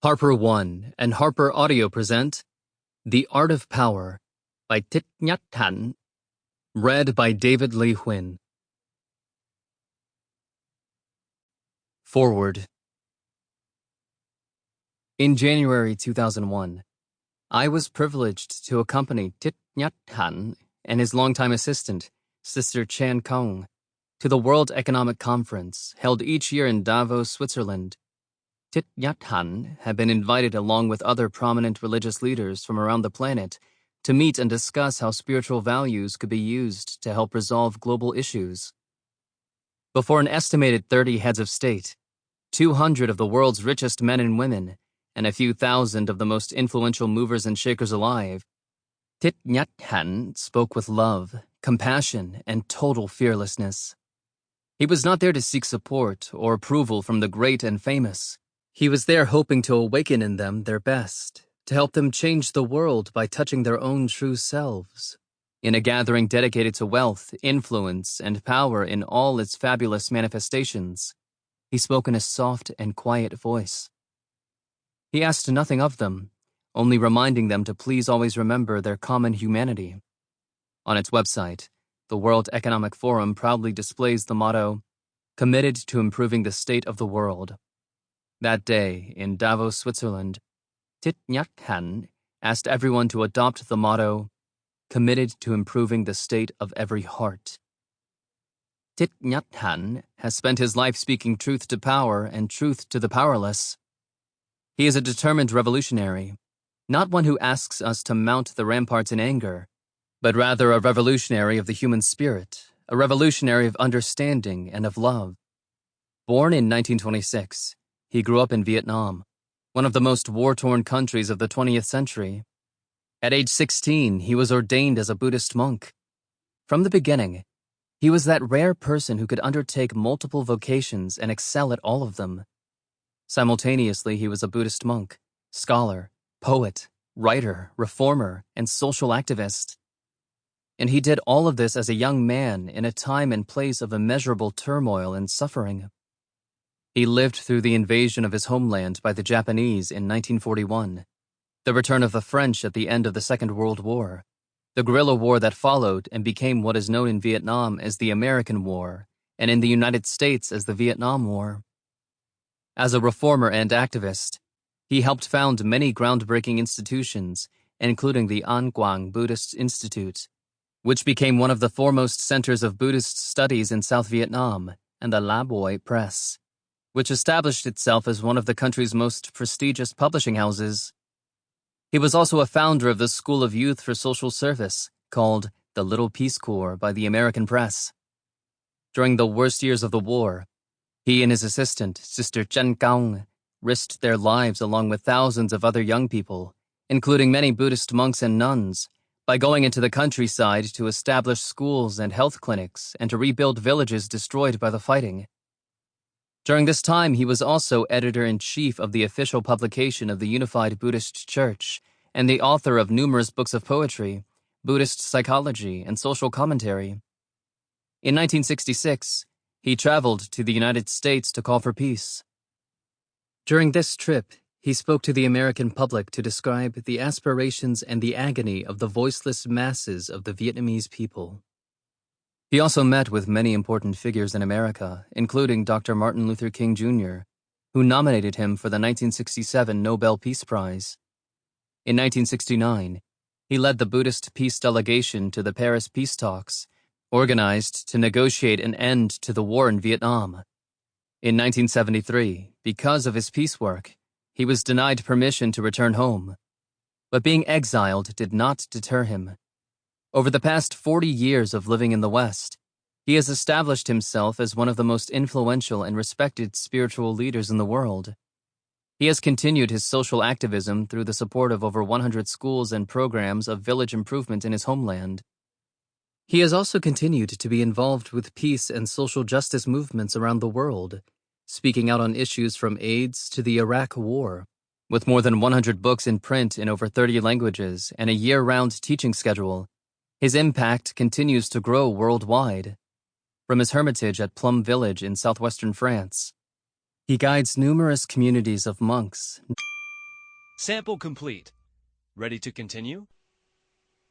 HarperOne and Harper Audio present The Art of Power by Thich Nhat Hanh, read by David Lee Huynh. Forward. In January 2001, I was privileged to accompany Thich Nhat Hanh and his longtime assistant, Sister Chan Kong, to the World Economic Conference held each year in Davos, Switzerland. Thich Nhat Hanh had been invited along with other prominent religious leaders from around the planet to meet and discuss how spiritual values could be used to help resolve global issues. Before an estimated 30 heads of state, 200 of the world's richest men and women, and a few thousand of the most influential movers and shakers alive, Thich Nhat Hanh spoke with love, compassion, and total fearlessness. He was not there to seek support or approval from the great and famous. He was there hoping to awaken in them their best, to help them change the world by touching their own true selves. In a gathering dedicated to wealth, influence, and power in all its fabulous manifestations, he spoke in a soft and quiet voice. He asked nothing of them, only reminding them to please always remember their common humanity. On its website, the World Economic Forum proudly displays the motto, "Committed to improving the state of the world." That day, in Davos, Switzerland, Thich Nhat Hanh asked everyone to adopt the motto, "Committed to improving the state of every heart." Thich Nhat Hanh has spent his life speaking truth to power and truth to the powerless. He is a determined revolutionary, not one who asks us to mount the ramparts in anger, but rather a revolutionary of the human spirit, a revolutionary of understanding and of love. Born in 1926, he grew up in Vietnam, one of the most war-torn countries of the 20th century. At age 16, he was ordained as a Buddhist monk. From the beginning, he was that rare person who could undertake multiple vocations and excel at all of them. Simultaneously, he was a Buddhist monk, scholar, poet, writer, reformer, and social activist. And he did all of this as a young man in a time and place of immeasurable turmoil and suffering. He lived through the invasion of his homeland by the Japanese in 1941, the return of the French at the end of the Second World War, the guerrilla war that followed and became what is known in Vietnam as the American War, and in the United States as the Vietnam War. As a reformer and activist, he helped found many groundbreaking institutions, including the An Quang Buddhist Institute, which became one of the foremost centers of Buddhist studies in South Vietnam, and the La Boi Press, which established itself as one of the country's most prestigious publishing houses. He was also a founder of the School of Youth for Social Service, called the Little Peace Corps by the American press. During the worst years of the war, he and his assistant, Sister Chan Kong, risked their lives along with thousands of other young people, including many Buddhist monks and nuns, by going into the countryside to establish schools and health clinics and to rebuild villages destroyed by the fighting. During this time, he was also editor-in-chief of the official publication of the Unified Buddhist Church and the author of numerous books of poetry, Buddhist psychology, and social commentary. In 1966, he traveled to the United States to call for peace. During this trip, he spoke to the American public to describe the aspirations and the agony of the voiceless masses of the Vietnamese people. He also met with many important figures in America, including Dr. Martin Luther King Jr., who nominated him for the 1967 Nobel Peace Prize. In 1969, he led the Buddhist peace delegation to the Paris peace talks, organized to negotiate an end to the war in Vietnam. In 1973, because of his peace work, he was denied permission to return home. But being exiled did not deter him. Over the past 40 years of living in the West, he has established himself as one of the most influential and respected spiritual leaders in the world. He has continued his social activism through the support of over 100 schools and programs of village improvement in his homeland. He has also continued to be involved with peace and social justice movements around the world, speaking out on issues from AIDS to the Iraq War. With more than 100 books in print in over 30 languages and a year-round teaching schedule, his impact continues to grow worldwide. From his hermitage at Plum Village in southwestern France, he guides numerous communities of monks. Sample complete. Ready to continue?